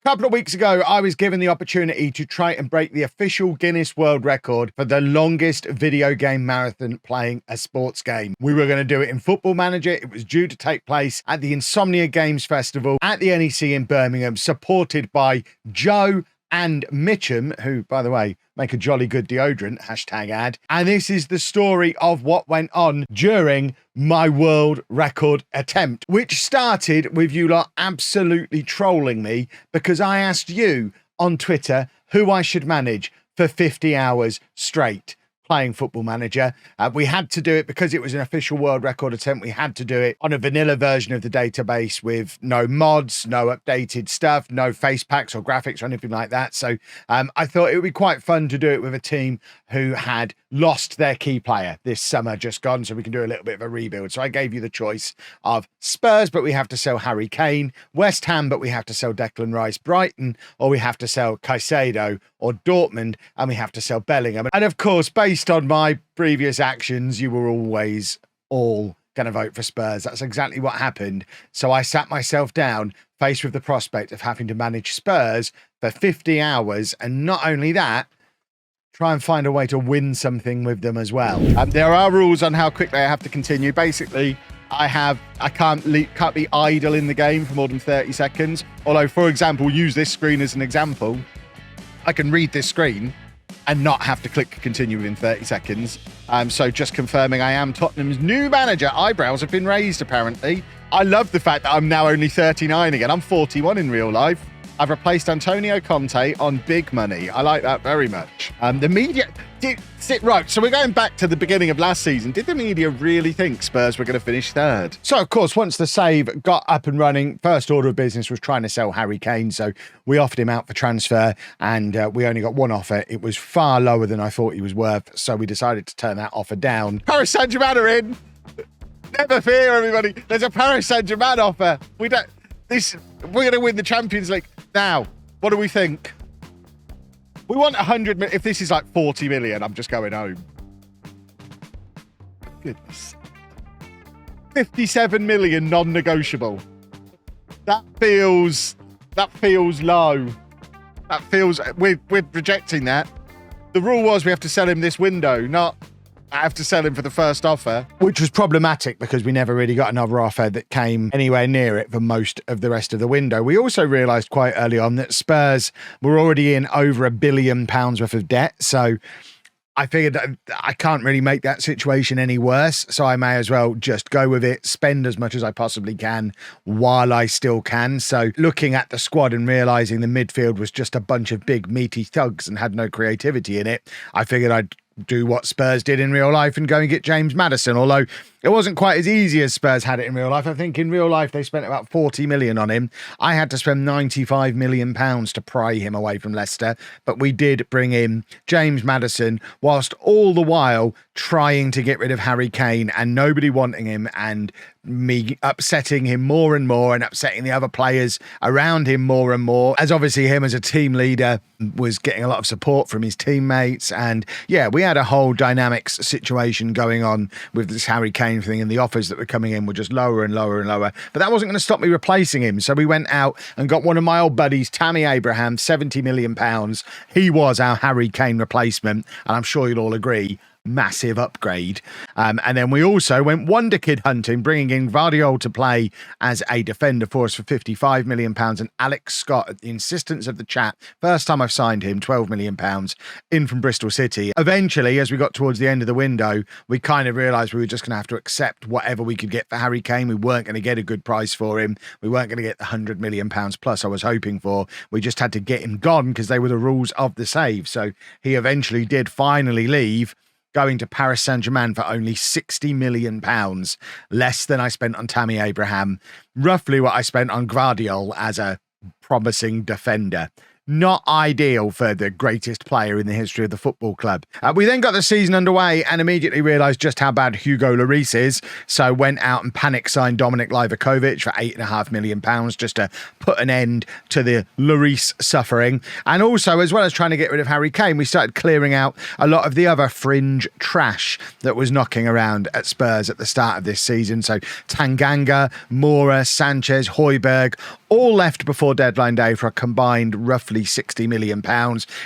couple of weeks ago, I was given the opportunity to try and break the official Guinness World Record for the longest video game marathon playing a sports game. We were going to do it in Football Manager. It was due to take place at the Insomnia Games Festival at the NEC in Birmingham, supported by Joe and Mitchum, who, by the way, make a jolly good deodorant, #ad. And this is the story of what went on during my world record attempt, which started with you lot absolutely trolling me because I asked you on Twitter who I should manage for 50 hours straight playing Football Manager. We had to do it because it was an official world record attempt. We had to do it on a vanilla version of the database with no mods, no updated stuff, no face packs or graphics or anything like that. So I thought it would be quite fun to do it with a team who had lost their key player this summer just gone, so we can do a little bit of a rebuild. So I gave you the choice of Spurs, but we have to sell Harry Kane, West Ham, but we have to sell Declan Rice, Brighton, or we have to sell Caicedo, or Dortmund, and we have to sell Bellingham. And of course, based on my previous actions, you were always all going to vote for Spurs. That's exactly what happened. So I sat myself down, faced with the prospect of having to manage Spurs for 50 hours, and not only that, try and find a way to win something with them as well. There are rules on how quickly I have to continue. Basically, I can't be idle in the game for more than 30 seconds. Although, for example, use this screen as an example. I can read this screen and not have to click continue within 30 seconds. So just confirming I am Tottenham's new manager. Eyebrows have been raised, apparently. I love the fact that I'm now only 39 again. I'm 41 in real life. I've replaced Antonio Conte on big money. I like that very much. The media did sit right. So we're going back to the beginning of last season. Did the media really think Spurs were going to finish third? So, of course, once the save got up and running, first order of business was trying to sell Harry Kane. So we offered him out for transfer and we only got one offer. It was far lower than I thought he was worth. So we decided to turn that offer down. Paris Saint-Germain are in. Never fear, everybody. There's a Paris Saint-Germain offer. We're going to win the Champions League. Now, what do we think? We want 100 million. If this is like 40 million, I'm just going home. Goodness. 57 million non-negotiable. That feels low. That feels, we're rejecting that. The rule was we have to sell him this window, not I have to sell him for the first offer, which was problematic because we never really got another offer that came anywhere near it for most of the rest of the window. We also realised quite early on that Spurs were already in over £1 billion worth of debt. So I figured I can't really make that situation any worse. So I may as well just go with it, spend as much as I possibly can while I still can. So looking at the squad and realising the midfield was just a bunch of big meaty thugs and had no creativity in it, I figured I'd do what Spurs did in real life and go and get James Maddison, although it wasn't quite as easy as Spurs had it in real life. I think in real life they spent about 40 million on him. I had to spend 95 million pounds to pry him away from Leicester, but we did bring in James Maddison whilst all the while trying to get rid of Harry Kane and nobody wanting him and me upsetting him more and more and upsetting the other players around him more and more, as obviously him as a team leader was getting a lot of support from his teammates. And yeah, we had a whole dynamics situation going on with this Harry Kane thing, and the offers that were coming in were just lower and lower and lower. But that wasn't going to stop me replacing him. So we went out and got one of my old buddies, Tammy Abraham, £70 million. He was our Harry Kane replacement, and I'm sure you'll all agree, massive upgrade. And then we also went wonder kid hunting, bringing in Guardiola to play as a defender for us for £55 million, and Alex Scott, at the insistence of the chat, first time I've signed him, £12 million in from Bristol City. Eventually, as we got towards the end of the window, we kind of realised we were just going to have to accept whatever we could get for Harry Kane. We weren't going to get a good price for him. We weren't going to get the £100 million plus I was hoping for. We just had to get him gone because they were the rules of the save. So he eventually did finally leave, going to Paris Saint-Germain for only £60 million, less than I spent on Tammy Abraham, roughly what I spent on Guardiola as a promising defender. Not ideal for the greatest player in the history of the football club. We then got the season underway and immediately realised just how bad Hugo Lloris is. So went out and panic signed Dominic Livakovic for £8.5 million just to put an end to the Lloris suffering. And also, as well as trying to get rid of Harry Kane, we started clearing out a lot of the other fringe trash that was knocking around at Spurs at the start of this season. So Tanganga, Moura, Sanchez, Højbjerg, all left before deadline day for a combined roughly £60 million.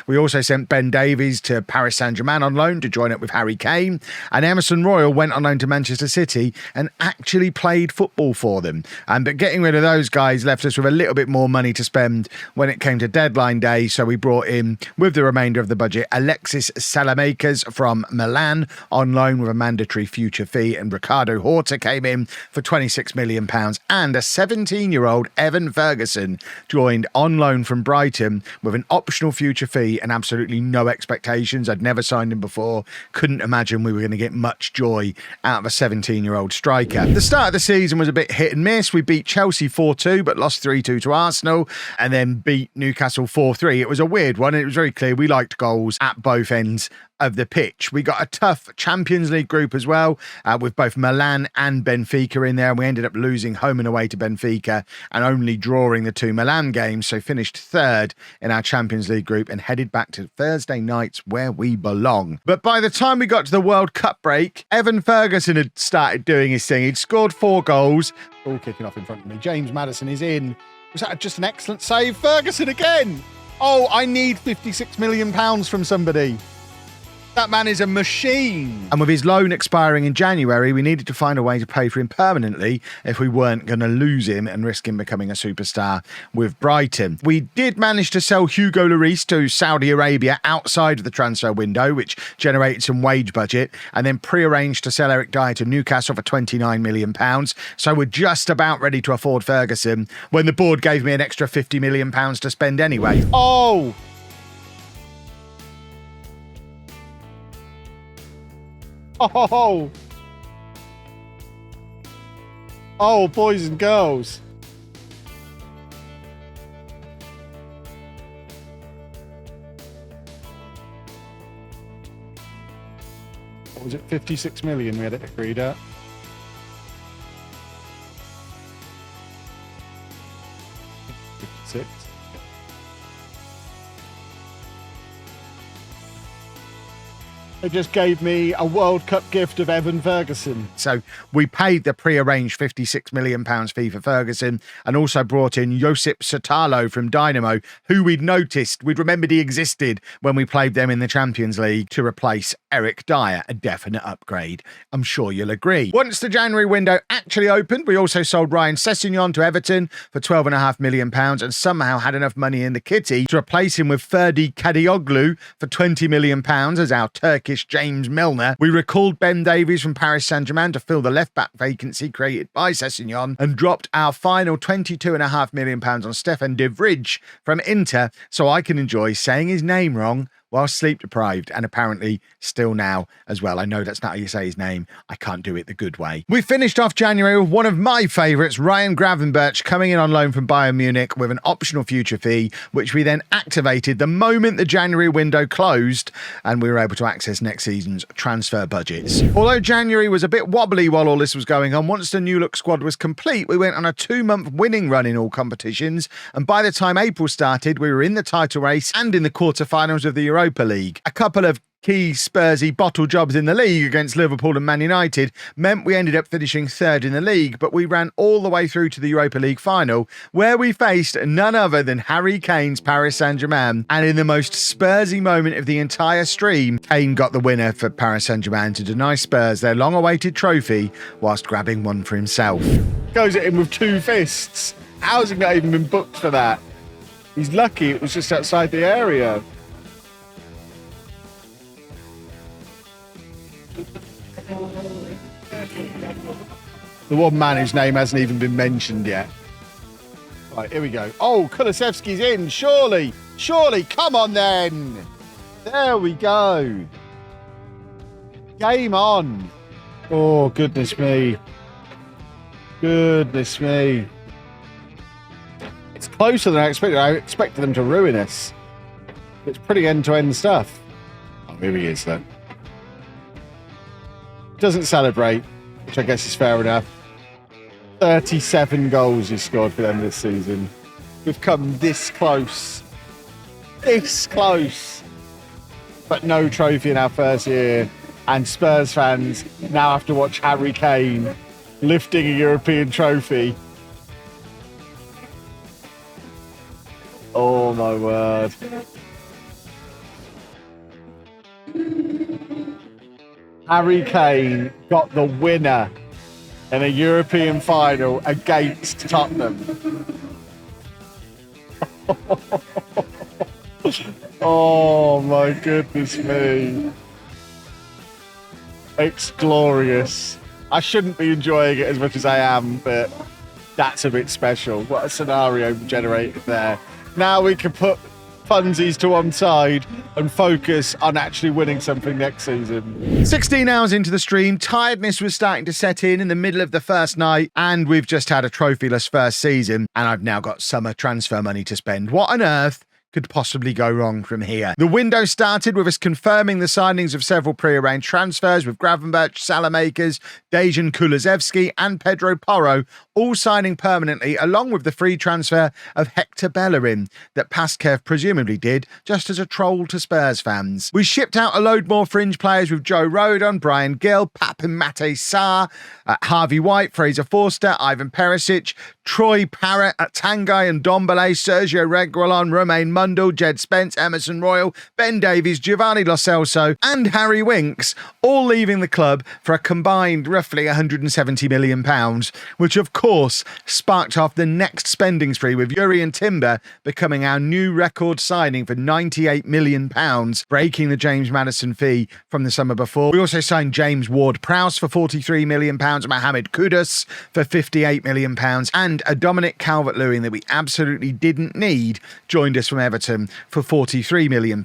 We also sent Ben Davies to Paris Saint-Germain on loan to join up with Harry Kane, and Emerson Royal went on loan to Manchester City and actually played football for them. But getting rid of those guys left us with a little bit more money to spend when it came to deadline day, so we brought in, with the remainder of the budget, Alexis Salamakers from Milan on loan with a mandatory future fee, and Ricardo Horta came in for £26 million, and a 17-year-old Evan Ferguson joined on loan from Brighton with an optional future fee and absolutely no expectations. I'd never signed him before, couldn't imagine we were going to get much joy out of a 17-year-old striker. The start of the season was a bit hit and miss. We beat Chelsea 4-2 but lost 3-2 to Arsenal, and then beat Newcastle 4-3. It was a weird one, and it was very clear we liked goals at both ends of the pitch. We got a tough Champions League group as well, with both Milan and Benfica in there, and we ended up losing home and away to Benfica and only drawing the 2 Milan games, so finished third in our Champions League group and headed back to Thursday nights where we belong. But by the time we got to the World Cup break, Evan Ferguson had started doing his thing. He'd scored 4 goals, all kicking off in front of me. James Maddison is in. Was that just an excellent save? Ferguson again! Oh, I need £56 million from somebody. That man is a machine. And with his loan expiring in January, we needed to find a way to pay for him permanently if we weren't going to lose him and risk him becoming a superstar with Brighton. We did manage to sell Hugo Lloris to Saudi Arabia outside of the transfer window, which generated some wage budget, and then pre-arranged to sell Eric Dyer to Newcastle for £29 million. So we're just about ready to afford Ferguson when the board gave me an extra £50 million to spend anyway. Oh! Oh, oh, boys and girls. What was it, 56 million we had it agreed at? Six. They just gave me a World Cup gift of Evan Ferguson. So we paid the pre-arranged £56 million fee for Ferguson, and also brought in Josip Sotalo from Dynamo, who we'd remembered he existed when we played them in the Champions League, to replace Eric Dyer, a definite upgrade. I'm sure you'll agree. Once the January window actually opened, we also sold Ryan Sessegnon to Everton for £12.5 million, and somehow had enough money in the kitty to replace him with Ferdi Kadioglu for £20 million as our Turkish James Milner. We recalled Ben Davies from Paris Saint-Germain to fill the left-back vacancy created by Sessegnon, and dropped our final £22.5 million on Stefan de Vrij from Inter, so I can enjoy saying his name wrong while sleep deprived, and apparently still now as well. I know that's not how you say his name. I can't do it the good way. We finished off January with one of my favourites, Ryan Gravenberch, coming in on loan from Bayern Munich with an optional future fee, which we then activated the moment the January window closed, and we were able to access next season's transfer budgets. Although January was a bit wobbly while all this was going on, once the new look squad was complete, we went on a 2-month winning run in all competitions, and by the time April started, we were in the title race and in the quarterfinals of the Europa League. A couple of key Spursy bottle jobs in the league against Liverpool and Man United meant we ended up finishing third in the league, but we ran all the way through to the Europa League final, where we faced none other than Harry Kane's Paris Saint-Germain, and in the most Spursy moment of the entire stream, Kane got the winner for Paris Saint-Germain to deny Spurs their long-awaited trophy whilst grabbing one for himself. Goes at him with 2 fists. How's he not even been booked for that? He's lucky it was just outside the area. The one man whose name hasn't even been mentioned yet. Right, here we go. Oh, Kulusevski's in, surely. Surely, come on then. There we go. Game on. Oh, goodness me. Goodness me. It's closer than I expected. I expected them to ruin us. It's pretty end-to-end stuff. Oh, here he is then. Doesn't celebrate, which I guess is fair enough. 37 goals he scored for them this season. We've come this close. This close. But no trophy in our first year. And Spurs fans now have to watch Harry Kane lifting a European trophy. Oh my word. Harry Kane got the winner in a European final against Tottenham. Oh my goodness me. It's glorious. I shouldn't be enjoying it as much as I am, but that's a bit special. What a scenario generated there. Now we can put funsies to one side and focus on actually winning something next season. 16 hours into the stream, tiredness was starting to set in the middle of the first night, and we've just had a trophyless first season, and I've now got summer transfer money to spend. What on earth could possibly go wrong from here? The window started with us confirming the signings of several pre-arranged transfers, with Gravenberch, Salamakers, Dejan Kulusevski and Pedro Porro all signing permanently, along with the free transfer of Hector Bellerin that Paskev presumably did just as a troll to Spurs fans. We shipped out a load more fringe players with Joe Rodon, Brian Gill, Pap and Mate Sarr, Harvey White, Fraser Forster, Ivan Perisic, Troy Parrott, Tanguy and Dombele, Sergio Reguilon, Romain Mundle, Jed Spence, Emerson Royal, Ben Davies, Giovanni Lo Celso and Harry Winks, all leaving the club for a combined roughly £170 million, which of course sparked off the next spending spree, with Jurrien Timber becoming our new record signing for £98 million, breaking the James Maddison fee from the summer before. We also signed James Ward-Prowse for £43 million, Mohamed Kudus for £58 million, and a Dominic Calvert-Lewin that we absolutely didn't need joined us from Everton for £43 million.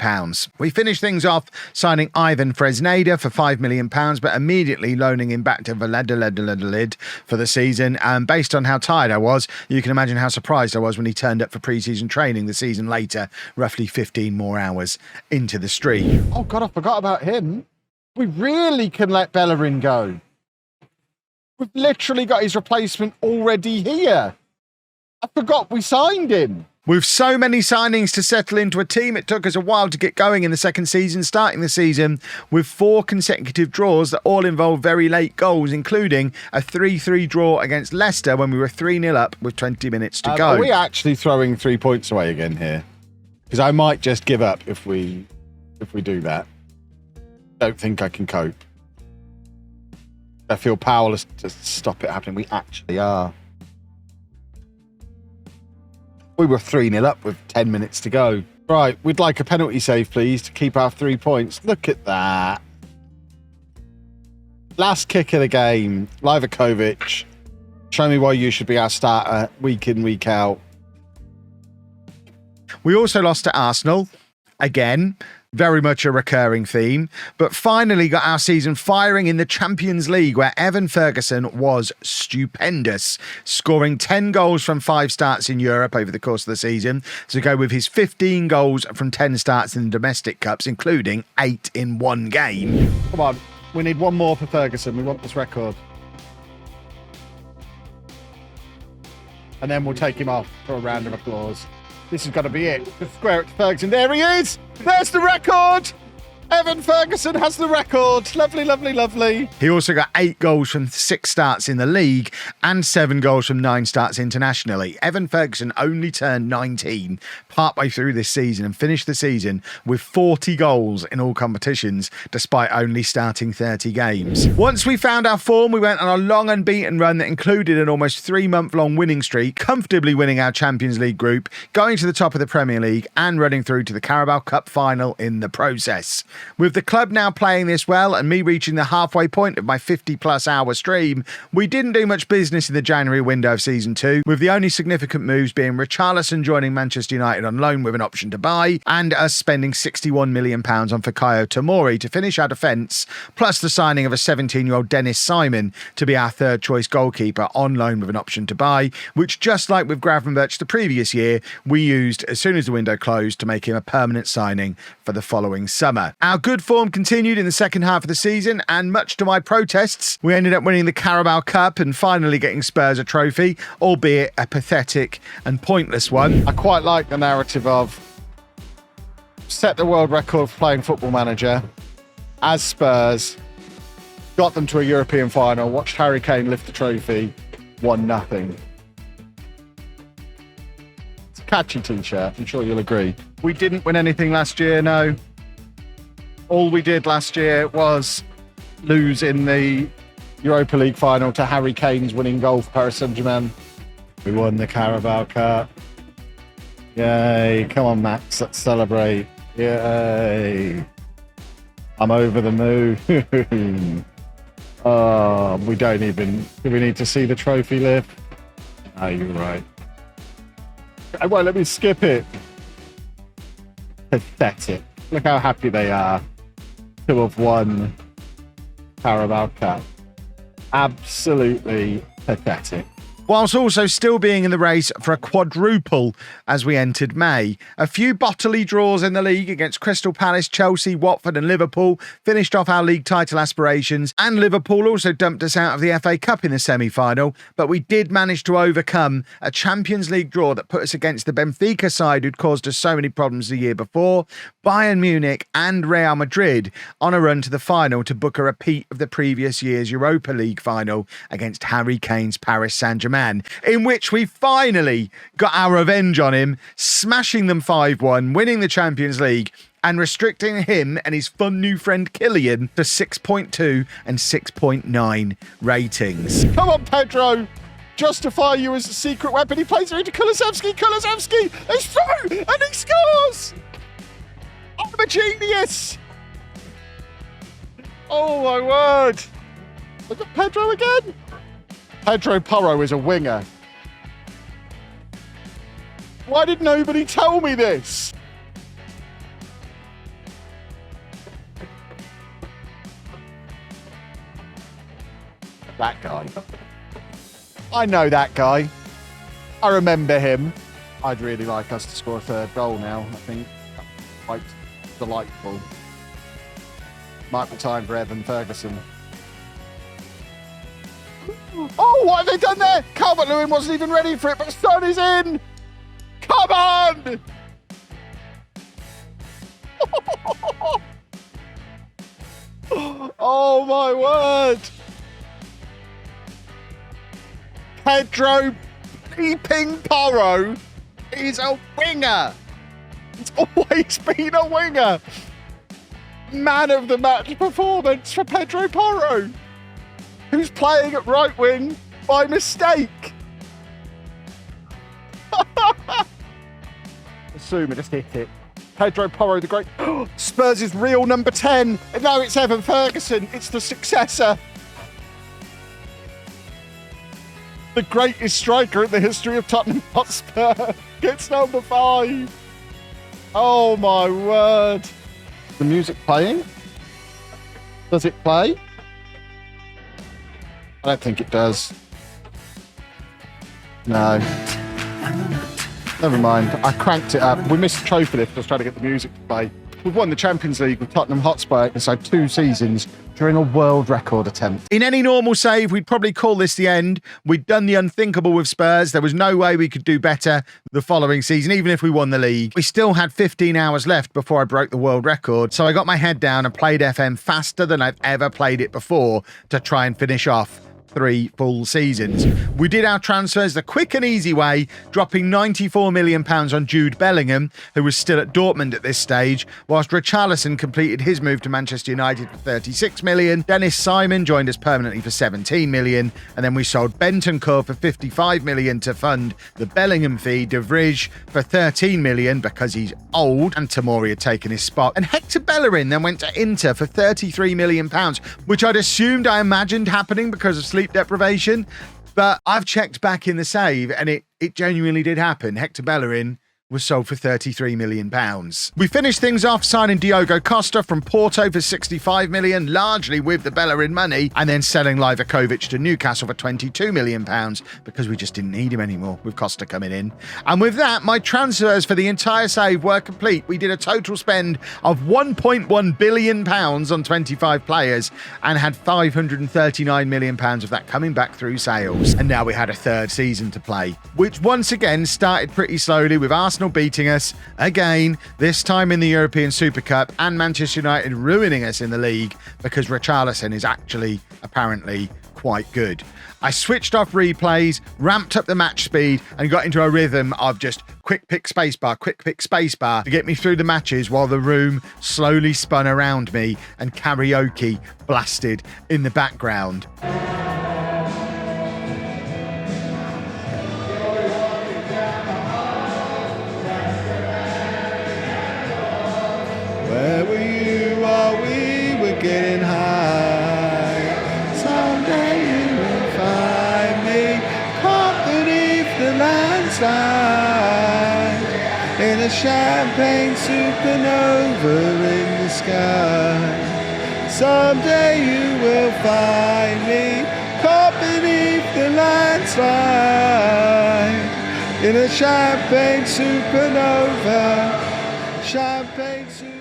We finished things off signing Ivan Fresneda for £5 million, but immediately loaning him back to Valladolid for the season. And based on how tired I was, you can imagine how surprised I was when he turned up for pre-season training the season later, roughly 15 more hours into the stream. Oh God, I forgot about him. We really can let Bellerin go. We've literally got his replacement already here. I forgot we signed him. With so many signings to settle into a team, it took us a while to get going in the second season, starting the season with 4 consecutive draws that all involved very late goals, including a 3-3 draw against Leicester when we were 3-0 up with 20 minutes to go. Are we actually throwing 3 points away again here? Because I might just give up if we do that. Don't think I can cope. I feel powerless to stop it happening. We actually are. We were 3-0 up with 10 minutes to go. Right, we'd like a penalty save, please, to keep our 3 points. Look at that. Last kick of the game. Livakovic. Show me why you should be our starter week in, week out. We also lost to Arsenal. Again, very much a recurring theme, but finally got our season firing in the Champions League, where Evan Ferguson was stupendous, scoring 10 goals from 5 starts in Europe over the course of the season, to go with his 15 goals from 10 starts in the domestic cups, including 8 in one game. Come on, we need one more for Ferguson. We want this record. And then we'll take him off for a round of applause. This has got to be it. Just square it to Ferguson. There he is. There's the record. Evan Ferguson has the record. Lovely, lovely, lovely. He also got 8 goals from 6 starts in the league and 7 goals from 9 starts internationally. Evan Ferguson only turned 19 partway through this season and finished the season with 40 goals in all competitions, despite only starting 30 games. Once we found our form, we went on a long unbeaten run that included an almost 3-month-long winning streak, comfortably winning our Champions League group, going to the top of the Premier League and running through to the Carabao Cup final in the process. With the club now playing this well and me reaching the halfway point of my 50+ hour stream, we didn't do much business in the January window of Season 2, with the only significant moves being Richarlison joining Manchester United on loan with an option to buy, and us spending £61 million on Fikayo Tomori to finish our defence, plus the signing of a 17-year-old Dennis Simon to be our third choice goalkeeper on loan with an option to buy, which, just like with Gravenberch the previous year, we used as soon as the window closed to make him a permanent signing for the following summer. Our good form continued in the second half of the season, and much to my protests, we ended up winning the Carabao Cup and finally getting Spurs a trophy, albeit a pathetic and pointless one. I quite like the narrative of set the world record for playing Football Manager as Spurs, got them to a European final, watched Harry Kane lift the trophy, 1-0. Catchy t-shirt, I'm sure you'll agree. We didn't win anything last year, no. All we did last year was lose in the Europa League final to Harry Kane's winning goal for Paris Saint-Germain. We won the Carabao Cup. Yay. Come on, Max, let's celebrate. Yay. I'm over the moon. Oh, we don't even... Do we need to see the trophy lift? Oh, you're right. It won't let me skip it. Pathetic. Look how happy they are to have won Carabao Cup. Absolutely pathetic. Whilst also still being in the race for a quadruple as we entered May. A few bottley draws in the league against Crystal Palace, Chelsea, Watford and Liverpool finished off our league title aspirations, and Liverpool also dumped us out of the FA Cup in the semi-final, but we did manage to overcome a Champions League draw that put us against the Benfica side who'd caused us so many problems the year before, Bayern Munich and Real Madrid on a run to the final to book a repeat of the previous year's Europa League final against Harry Kane's Paris Saint-Germain, in which we finally got our revenge on him, smashing them 5-1, winning the Champions League and restricting him and his fun new friend Kylian to 6.2 and 6.9 ratings. Come on, Pedro! Justify you as a secret weapon. He plays it into Kulusevski. Kulusevski is through and he scores! I'm a genius! Oh my word! Look at Pedro again! Pedro Porro is a winger. Why did nobody tell me this? That guy. I know that guy. I remember him. I'd really like us to score a third goal now, I think. Quite delightful. Might be time for Evan Ferguson. Oh, what have they done there? Calvert-Lewin wasn't even ready for it, but Son is in! Come on! Oh my word! Pedro Peeping Porro is a winger! It's always been a winger! Man of the match performance for Pedro Porro, who's playing at right wing by mistake. Assume I just hit it. Pedro Porro, the great Spurs' real number 10. And no, it's Evan Ferguson. It's the successor. The greatest striker in the history of Tottenham Hotspur gets number 5. Oh my word. The music playing? Does it play? I don't think it does. No. Never mind. I cranked it up. We missed the trophy lift. I was trying to get the music to play. We've won the Champions League with Tottenham Hotspur inside 2 seasons during a world record attempt. In any normal save, we'd probably call this the end. We'd done the unthinkable with Spurs. There was no way we could do better the following season, even if we won the league. We still had 15 hours left before I broke the world record, so I got my head down and played FM faster than I've ever played it before to try and finish off 3 full seasons. We did our transfers the quick and easy way, dropping £94 million on Jude Bellingham, who was still at Dortmund at this stage, whilst Richarlison completed his move to Manchester United for £36 million. Dennis Simon joined us permanently for £17 million, and then we sold Bentancur for £55 million to fund the Bellingham fee, De Vrij for £13 million because he's old and Tomori had taken his spot, and Hector Bellerin then went to Inter for £33 million, which I imagined happening because of sleep deprivation, but I've checked back in the save and it genuinely did happen. Hector Bellerin was sold for £33 million. We finished things off signing Diogo Costa from Porto for £65 million, largely with the Bellerin money, and then selling Livakovic to Newcastle for £22 million because we just didn't need him anymore with Costa coming in. And with that, my transfers for the entire save were complete. We did a total spend of £1.1 billion on 25 players and had £539 million of that coming back through sales. And now we had a 3rd season to play, which once again started pretty slowly with Arsenal beating us again, this time in the European Super Cup, and Manchester United ruining us in the league because Richarlison is actually apparently quite good. I switched off replays, ramped up the match speed, and got into a rhythm of just quick pick spacebar to get me through the matches while the room slowly spun around me and karaoke blasted in the background. Where were you while we were getting high? Someday you will find me caught beneath the landslide in a champagne supernova in the sky. Someday you will find me caught beneath the landslide in a champagne supernova. Champagne supernova.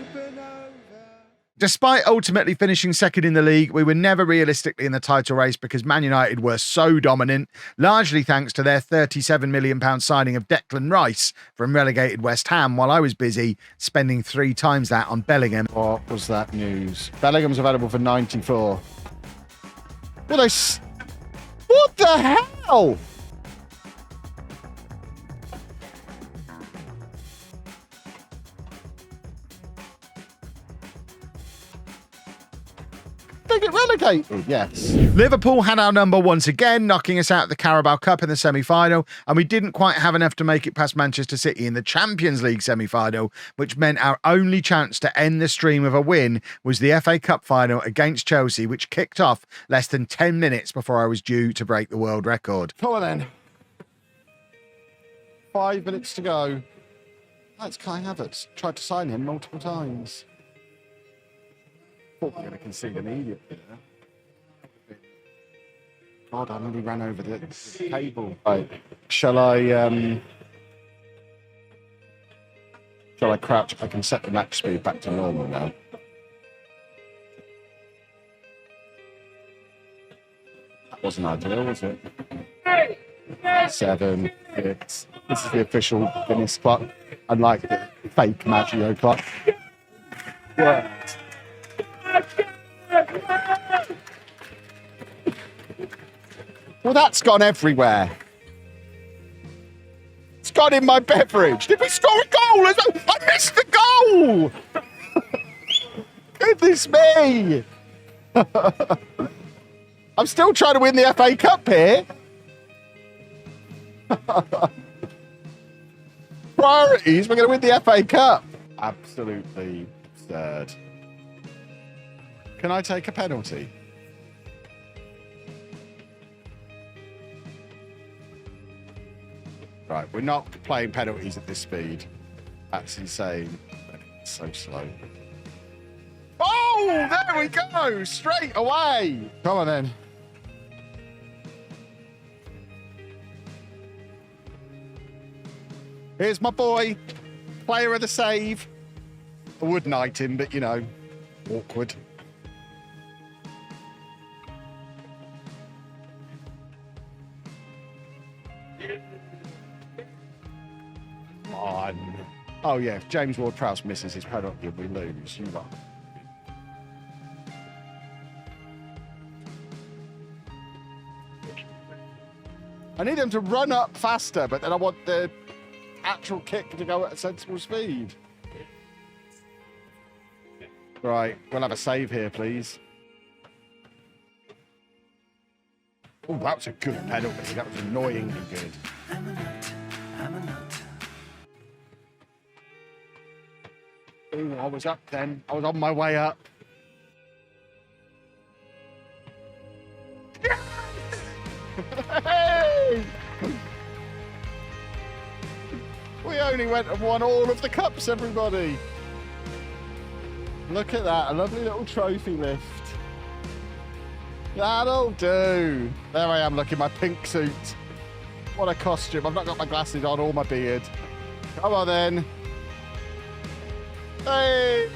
Despite ultimately finishing second in the league, we were never realistically in the title race because Man United were so dominant, largely thanks to their £37 million signing of Declan Rice from relegated West Ham, while I was busy spending 3 times that on Bellingham. What was that news? Bellingham's available for 94. What the hell? They get relegated, yes. Liverpool had our number once again, knocking us out of the Carabao Cup in the semi-final, and we didn't quite have enough to make it past Manchester City in the Champions League semi-final, which meant our only chance to end the stream of a win was the FA Cup final against Chelsea, which kicked off less than 10 minutes before I was due to break the world record. Come on then. 5 minutes to go. That's Kai Havertz. Tried to sign him multiple times. Thought we were going to concede immediately. God, I nearly ran over the table. Right. Shall I crouch? I can set the match speed back to normal now. That wasn't ideal, was it? 7, 6. This is the official Guinness clock, unlike the fake Maggio clock. Yeah. Well, that's gone everywhere. It's gone in my beverage. Did we score a goal? I missed the goal! Goodness me! I'm still trying to win the FA Cup here. Priorities, we're going to win the FA Cup. Absolutely absurd. Can I take a penalty? Right, we're not playing penalties at this speed. That's insane. It's so slow. Oh, there we go! Straight away! Come on then. Here's my boy, player of the save. I would knight him, but you know, awkward. On. Oh yeah, if James Ward-Prowse misses his penalty and we lose, you won. I need him to run up faster, but then I want the actual kick to go at a sensible speed. Right, we'll have a save here, please. Oh, that was a good penalty. That was annoyingly good. Ooh, I was up then. I was on my way up. Hey! We only went and won all of the cups, everybody. Look at that, a lovely little trophy lift. That'll do. There I am, looking my pink suit. What a costume. I've not got my glasses on or my beard. Come on then. Hey!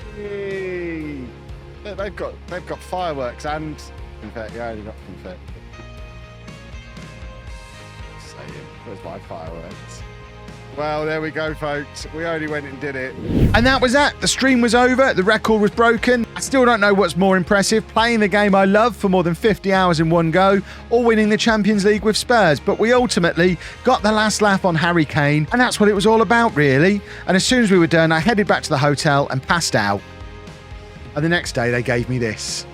They've got fireworks and confetti. I only got confetti. Saying, where's my fireworks? Well, there we go, folks. We only went and did it. And that was that. The stream was over. The record was broken. I I still don't know what's more impressive, playing the game I love for more than 50 hours in one go, or winning the Champions League with Spurs. But we ultimately got the last laugh on Harry Kane, and that's what it was all about, really. And as soon as we were done, I headed back to the hotel and passed out. And the next day, they gave me this,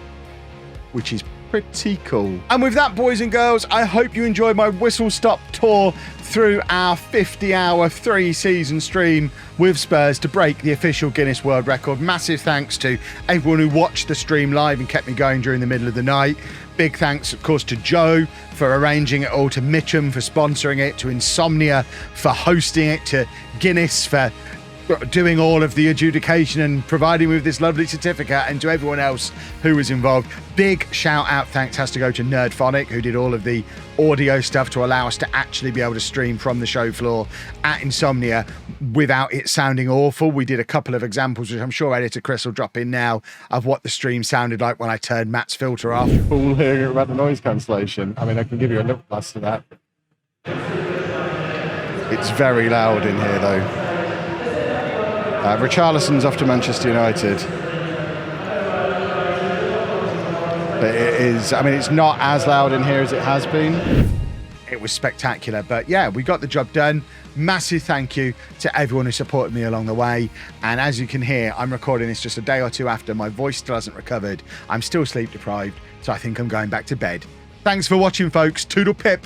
which is pretty cool. And with that, boys and girls, I hope you enjoyed my whistle-stop tour through our 50-hour, 3-season stream with Spurs to break the official Guinness World Record. Massive thanks to everyone who watched the stream live and kept me going during the middle of the night. Big thanks, of course, to Joe for arranging it all, to Mitchum for sponsoring it, to Insomnia for hosting it, to Guinness for doing all of the adjudication and providing me with this lovely certificate, and to everyone else who was involved. Big shout out thanks has to go to Nerdphonic, who did all of the audio stuff to allow us to actually be able to stream from the show floor at Insomnia without it sounding awful. We did a couple of examples, which I'm sure editor Chris will drop in now, of what the stream sounded like when I turned Matt's filter off. Cool hearing about the noise cancellation. I mean, I can give you a little plus to that. It's very loud in here though. Richarlison's off to Manchester United. But it is, I mean, it's not as loud in here as it has been. It was spectacular, but yeah, we got the job done. Massive thank you to everyone who supported me along the way. And as you can hear, I'm recording this just a day or two after. My voice still hasn't recovered. I'm still sleep deprived, so I think I'm going back to bed. Thanks for watching, folks. Toodle pip.